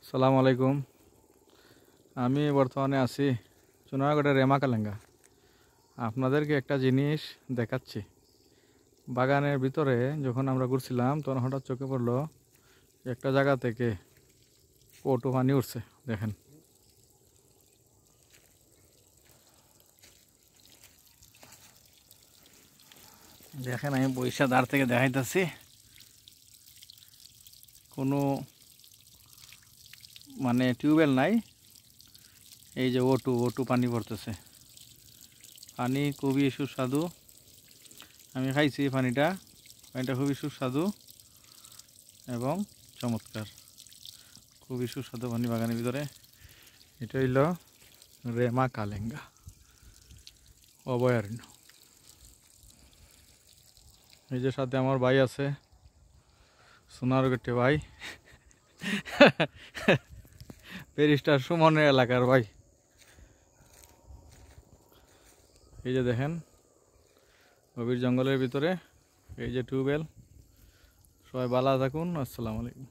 সালামু আলাইকুম। আমি বর্তমানে আছি চুনারগড়ের রেমাকালেঙ্গা। আপনাদেরকে একটা জিনিস দেখাচ্ছি। বাগানের ভিতরে যখন আমরা ঘুরছিলাম তখন হঠাৎ চোখে পড়লো একটা জায়গা থেকে পটু পানি উঠছে। দেখেন, দেখেন আমি বৈশা দাঁড় থেকে দেখাইতেছি। কোনো টিউবওয়েল নাই, এই যে ওটু ওটু পানি পড়তেছে। পানি খুবই সুস্বাদু। আমি খাইছি পানিটা খুবই সুস্বাদু এবং চমৎকার। খুবই সুস্বাদু পানি বাগানের ভিতরে। এটা হইল রেমাকালেঙ্গা অভয়ারণ্য। এই যে সাথে আমার ভাই আছে, সোনারগড়ে ভাই, ব্যারিস্টার সুমনের এলাকার ভাই। এই যে দেখেন গভীর জঙ্গলের ভিতরে এই যে টিউবওয়েল। সবাই ভালো থাকুন। আসসালামু আলাইকুম।